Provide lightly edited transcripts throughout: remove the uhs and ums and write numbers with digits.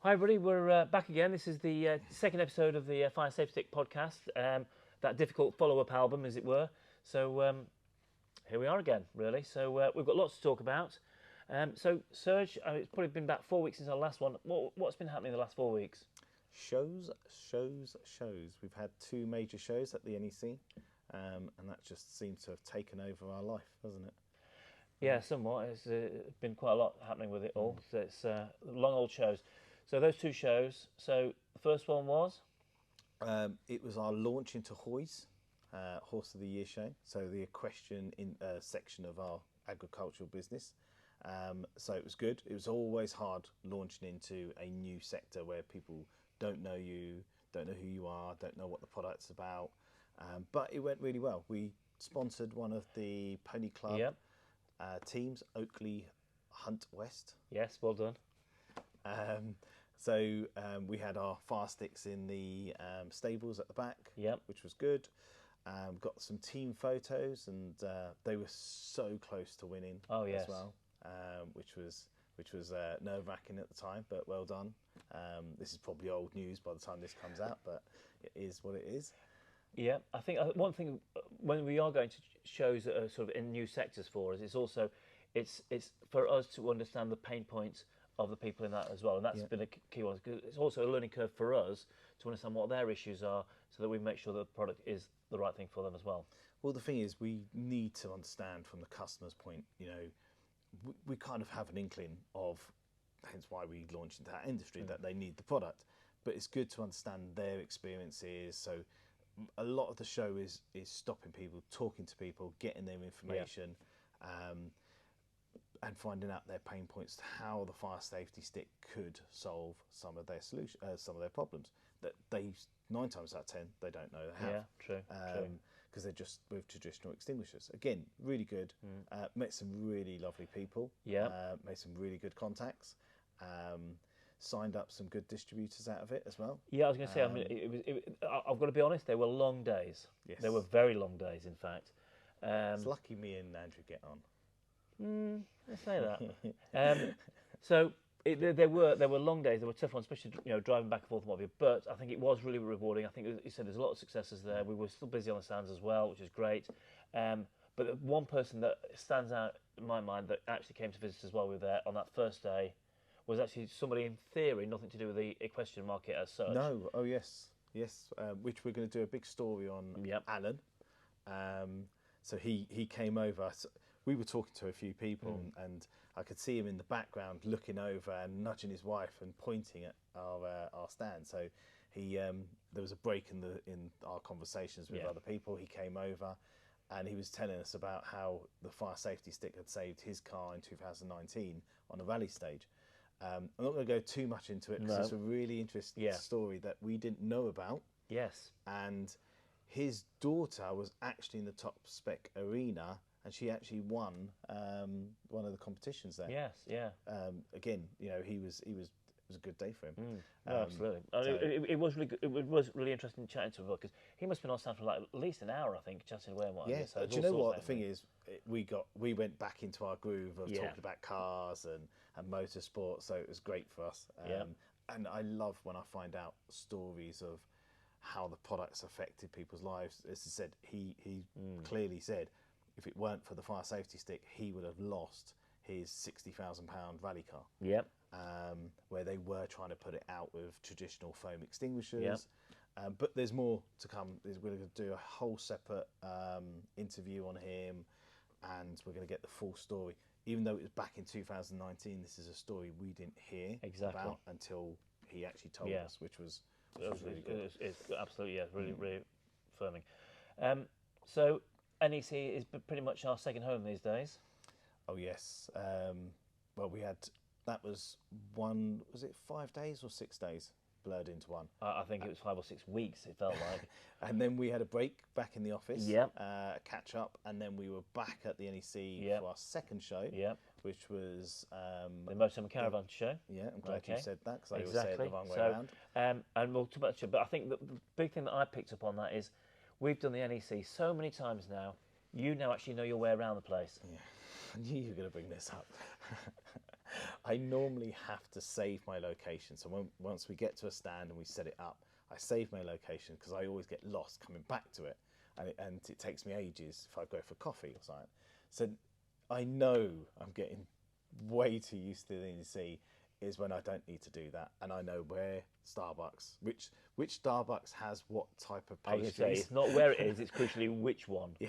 Hi everybody, we're back again. This is the second episode of the Fire Safety Stick podcast, that difficult follow-up album, as it were. So here we are again, really. So we've got lots to talk about. So Serge, it's probably been about 4 weeks since our last one. What's been happening in the last 4 weeks? Shows. We've had two major shows at the NEC, and that just seems to have taken over our life, hasn't it? Yeah, somewhat. It's been quite a lot happening with it all. So it's long old shows. So those two shows. So the first one was? It was our launch into Hoys, Horse of the Year show. So the equestrian section of our agricultural business. So it was good. It was always hard launching into a new sector where people don't know you, don't know who you are, don't know what the product's about. But it went really well. We sponsored one of the Pony Club teams, Oakley Hunt West. Yes, well done. So we had our fire sticks in the stables at the back, Yep. which was good. Got some team photos, and they were so close to winning yes. as well, which was nerve-wracking at the time, but well done. This is probably old news by the time this comes out, but it is what it is. Yeah, I think one thing when we are going to shows that are sort of in new sectors for us, it's for us to understand the pain points of the people in that as well, and that's been a key one. It's also a learning curve for us to understand what their issues are, so that we make sure that the product is the right thing for them as well. Well, the thing is, we need to understand from the customer's point. You know, we kind of have an inkling of, hence why we launched into that industry, that they need the product, but it's good to understand their experiences. So a lot of the show is stopping people, talking to people, getting their information, and finding out their pain points, how the fire safety stick could solve some of their some of their problems that they 9 times out of 10 they don't know they have. Yeah, true. Because they're just with traditional extinguishers. Again, really good. Met some really lovely people. Yeah. Made some really good contacts. Signed up some good distributors out of it as well. Yeah, I was going to say, I mean, I've got to be honest, they were long days. Yes. They were very long days, in fact. It's lucky me and Andrew get on. Let's say that. So there were long days. There were tough ones, especially driving back and forth and what have you. But I think it was really rewarding. I think you said there's a lot of successes there. We were still busy on the stands as well, which is great. But the one person that stands out in my mind that actually came to visit as well, we were there on that first day, was actually somebody in theory nothing to do with the equestrian market as such. No, oh yes. Which we're going to do a big story on. Alan. So he came over. So we were talking to a few people, and I could see him in the background looking over and nudging his wife and pointing at our stand. So there was a break in our conversations with other people. He came over, and he was telling us about how the fire safety stick had saved his car in 2019 on a rally stage. I'm not going to go too much into it because it's a really interesting story that we didn't know about. Yes. And his daughter was actually in the top spec arena, and she actually won one of the competitions there. Yes, yeah. Again, it was a good day for him. No, absolutely. It was really good. It was really interesting chatting to him because he must have been on stand for like at least an hour, I think, chatting away and what. Yeah. So do you know what the thing is? We went back into our groove of talking about cars and motorsport, so it was great for us. And I love when I find out stories of how the products affected people's lives. As I said, he clearly said if it weren't for the fire safety stick, he would have lost his £60,000 rally car. Yep. Where they were trying to put it out with traditional foam extinguishers. But there's more to come. We're going to do a whole separate interview on him, and we're going to get the full story. Even though it was back in 2019, this is a story we didn't hear about until he actually told us, which was really good. It's absolutely, really affirming. So NEC is pretty much our second home these days. Oh yes. Well, we had, that was 5 days or 6 days blurred into one? I think it was 5 or 6 weeks, it felt like. And then we had a break back in the office, catch up, and then we were back at the NEC for our second show, which was the Motorhome Caravan show. Yeah, I'm glad you said that, because I always say it the wrong way around. And we'll talk about the show, but I think the big thing that I picked up on that is we've done the NEC so many times now, you now actually know your way around the place. Yeah, I knew you were going to bring this up. I normally have to save my location. So once we get to a stand and we set it up, I save my location because I always get lost coming back to it, and it takes me ages if I go for coffee or something. So I know I'm getting way too used to the NEC is when I don't need to do that, and I know where Starbucks, which Starbucks has what type of I was pastries. going to say, it's not where it is, it's crucially which one. Yeah.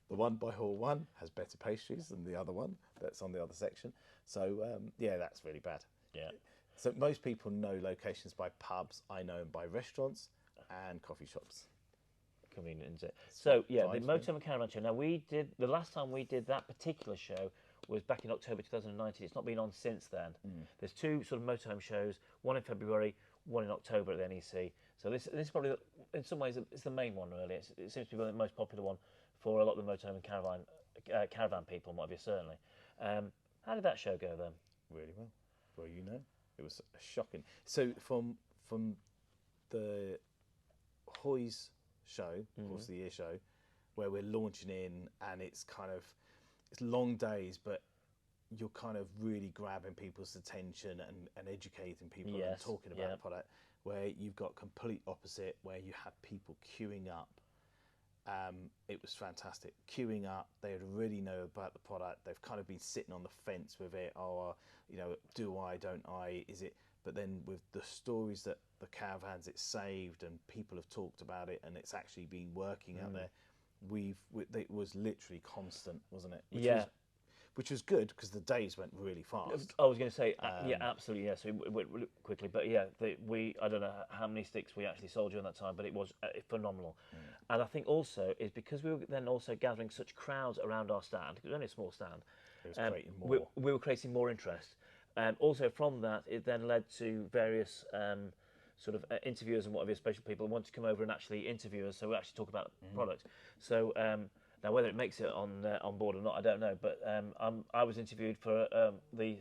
The one by Hall 1 has better pastries than the other one that's on the other section. So, yeah, that's really bad. Yeah. So most people know locations by pubs. I know them by restaurants and coffee shops. Convenient, isn't it? So, yeah, the Motorhome and Caravan Show. Now, the last time we did that particular show was back in October 2019. It's not been on since then. There's two sort of motorhome shows, one in February, one in October at the NEC. So this is probably, in some ways, it's the main one, really. It seems to be the most popular one for a lot of the motorhome and caravan people, might be, certainly. How did that show go then? Really well. Well, you know, it was shocking. So from the Hoys show, of course, the year show, where we're launching in, and it's long days, but you're kind of really grabbing people's attention and educating people and talking about the product, where you've got complete opposite, where you have people queuing up. It was fantastic. Queuing up, they already know about the product. They've kind of been sitting on the fence with it. Oh, you know, do I, don't I, is it? But then with the stories that the caravans it saved, and people have talked about it, and it's actually been working out there. It was literally constant, wasn't it? Which was good because the days went really fast. I was going to say, yeah, absolutely, yes. It went really quickly, but yeah, I don't know how many sticks we actually sold during that time, but it was phenomenal. And I think also is because we were then also gathering such crowds around our stand. It was only a small stand. It was creating more. We were creating more interest. Also from that, it then led to various sort of interviewers and whatever, special people who wanted to come over and actually interview us, so we actually talk about the product. So now whether it makes it on board or not, I don't know. But I was interviewed for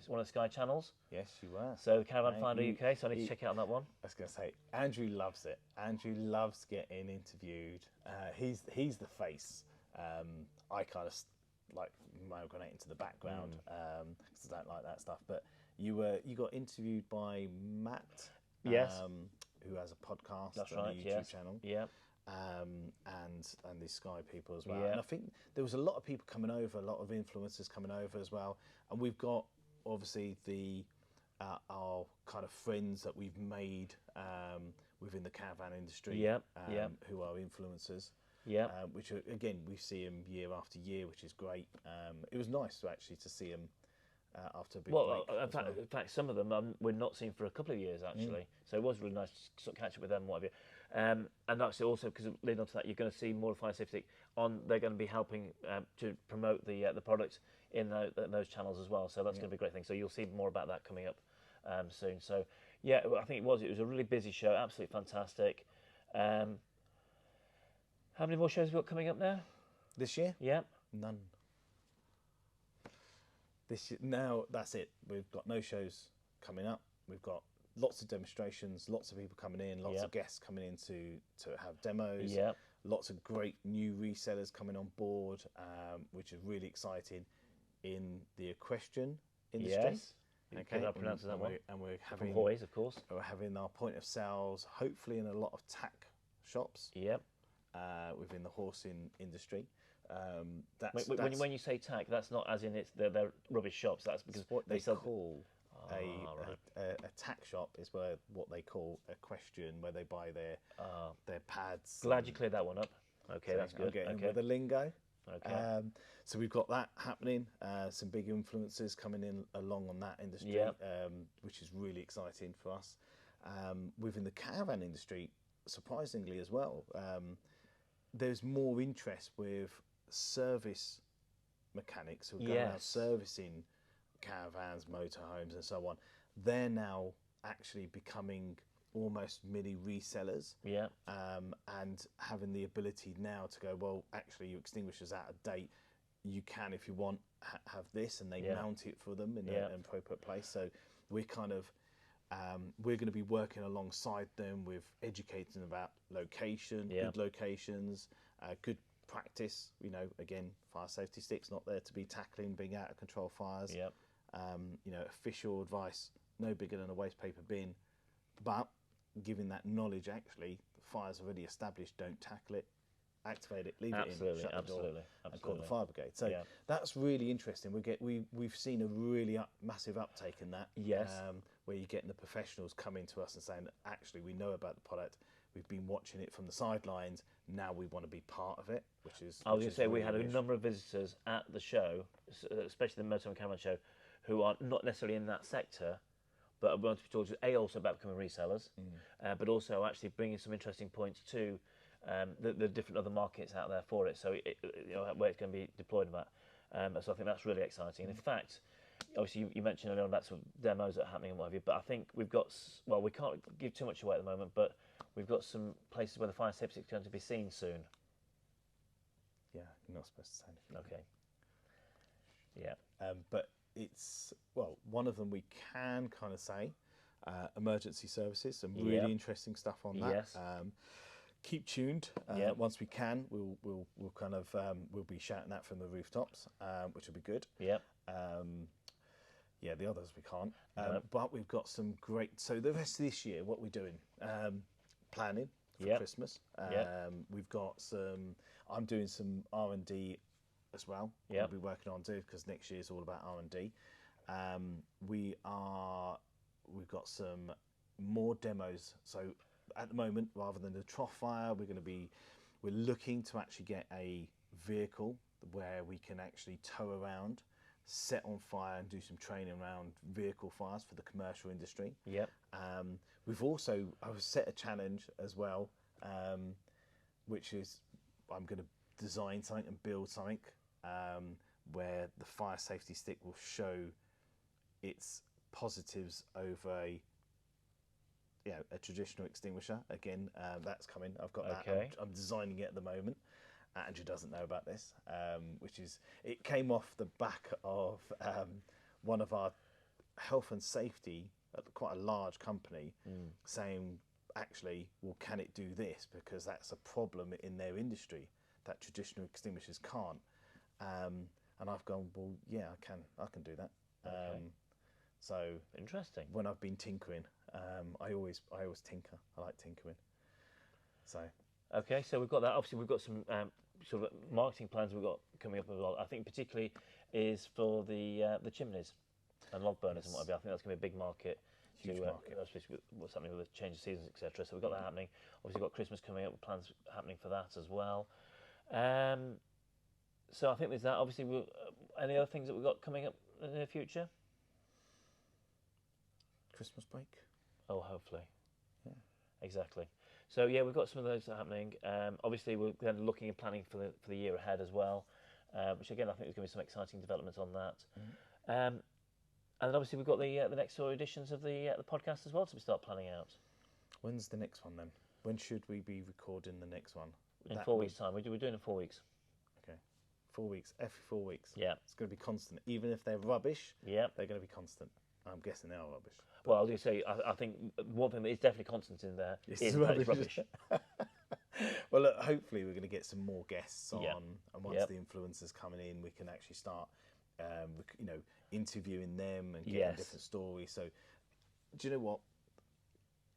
one of the Sky channels. Yes, you were. So the Caravan Finder UK. So I need to check out that one. I was going to say, Andrew loves it. Andrew loves getting interviewed. He's the face. I kind of like migrate into the background because I don't like that stuff. But you got interviewed by Matt. Yes. Who has a podcast That's and right, a YouTube channel. Yeah. And the Sky people as well. Yeah. And I think there was a lot of people coming over, a lot of influencers coming over as well. And we've got obviously our kind of friends that we've made within the caravan industry, who are influencers. Yeah. Which again we see them year after year, which is great. It was nice to see them. After a big break. In fact, some of them we're not seeing for a couple of years actually. So it was really nice to sort of catch up with them, what have you. And actually also because leading on to that, you're going to see more of Fire Safety on. They're going to be helping to promote the product in those channels as well. So that's going to be a great thing. So you'll see more about that coming up soon. So yeah, I think it was a really busy show, absolutely fantastic. How many more shows have we got coming up now? This year? Yeah. None. Now that's it. We've got no shows coming up. We've got lots of demonstrations, lots of people coming in, lots of guests coming in to have demos. Yeah. Lots of great new resellers coming on board, which is really exciting in the equestrian industry. Yes. Okay. I pronounce that one. And we're having Hoys, of course. We're having our point of sales, hopefully in a lot of tack shops. Yep. Within the horsing industry. When you say tack, that's not as in they're rubbish shops. That's because what they sell... call a tack shop is what they call equestrian, where they buy their pads. Glad you cleared that one up. Okay, that's good. Okay, with the lingo. Okay. So we've got that happening. Some big influences coming in along on that industry, which is really exciting for us. Within the caravan industry, surprisingly as well, there's more interest with service mechanics who are going out servicing caravans, motorhomes and so on. They're now actually becoming almost mini resellers, and having the ability now to go, well, actually your extinguisher's out of date, you can, if you want, have this, and they mount it for them in an appropriate place. So we're kind of we're going to be working alongside them with educating about location, good locations, good practice. You know, again, fire safety sticks not there to be tackling being out of control fires. Official advice, no bigger than a waste paper bin, but giving that knowledge, actually, the fire's already established, don't tackle it, activate it, leave it in, shut the door, and call the fire brigade. So that's really interesting. We've seen a really massive uptake in that. Yes. Where you're getting the professionals coming to us and saying, actually, we know about the product, we've been watching it from the sidelines, now we want to be part of it, which is... I was going to say, we had a number of visitors at the show, especially the Motor and Caravan show, who are not necessarily in that sector, but I want to be talking to also about becoming resellers, but also actually bringing some interesting points to the different other markets out there for it. So where it's going to be deployed and that. So I think that's really exciting. And in fact, obviously you mentioned earlier about some demos that are happening and what have you, but I think we've got, well, we can't give too much away at the moment, but we've got some places where the fire safety is going to be seen soon. Yeah, you're not supposed to say anything. Okay. Yeah. But it's, well, one of them we can kind of say, emergency services, some really interesting stuff on that. Yes. Keep tuned. Once we can, we'll kind of we'll be shouting that from the rooftops, which will be good. Yep. The others we can't. But we've got some great. So the rest of this year, what we're doing, planning for Christmas. We've got some. I'm doing some R&D as well. We'll be working on too, because next year is all about R&D. We've got some more demos. So at the moment, rather than the trough fire, we're looking to actually get a vehicle where we can actually tow around, set on fire, and do some training around vehicle fires for the commercial industry. We've also set a challenge as well, which is I'm going to design something and build something where the fire safety stick will show its positives over a traditional extinguisher. Again, that's coming. I've got that. I'm designing it at the moment. Andrew doesn't know about this, it came off the back of one of our health and safety, quite a large company, saying, actually, well, can it do this? Because that's a problem in their industry that traditional extinguishers can't. And I've gone, well, yeah, I can do that. So interesting. When I've been tinkering, I always tinker. I like tinkering. So so we've got that. Obviously, we've got some sort of marketing plans we've got coming up as well. I think particularly is for the chimneys and log burners and what have you. I think that's going to be a big market. Huge market. Especially with what's happening with the change of seasons, etc. So we've got that happening. Obviously, we've got Christmas coming up. Plans happening for that as well. So I think there's that. Obviously, any other things that we've got coming up in the near future? Christmas break. Oh, hopefully. Yeah. Exactly. So yeah, we've got some of those happening. Obviously, we're then looking and planning for the year ahead as well, which again I think there's going to be some exciting developments on that. And then obviously we've got the next sort of editions of the podcast as well to start planning out. When's the next one then? When should we be recording the next one? In 4 weeks' time. We're doing it in 4 weeks. Okay. 4 weeks. Every 4 weeks. Yeah. It's going to be constant. Even if they're rubbish, they're going to be constant. I'm guessing they are rubbish. Well, I was going to say, I think one thing that is definitely constant in there is that it's rubbish. Well, look, hopefully we're going to get some more guests on, and once the influencers coming in, we can actually start, interviewing them and getting different stories. So, do you know what?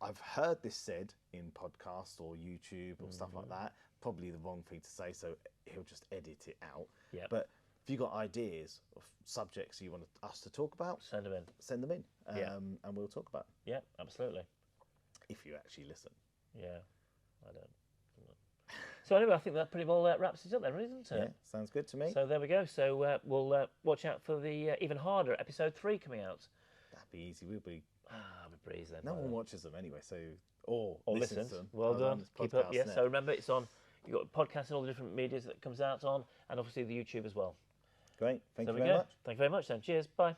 I've heard this said in podcasts or YouTube or stuff like that. Probably the wrong thing to say, so he'll just edit it out. Yep. But if you've got ideas of subjects you want us to talk about, send them in. Send them in, and we'll talk about them. Yeah, absolutely. If you actually listen. Yeah, I don't. So anyway, I think that pretty well wraps it up then, isn't it? Yeah, sounds good to me. So there we go. So we'll watch out for the even harder episode 3 coming out. That'd be easy. We'll be breeze then. No one watches them anyway, so or listens. To them. Well done. Keep up. Yeah. So remember, it's on. You've got podcasts and all the different medias that it comes out on, and obviously the YouTube as well. Great. Thank you very much. Thank you very much then. Cheers. Bye.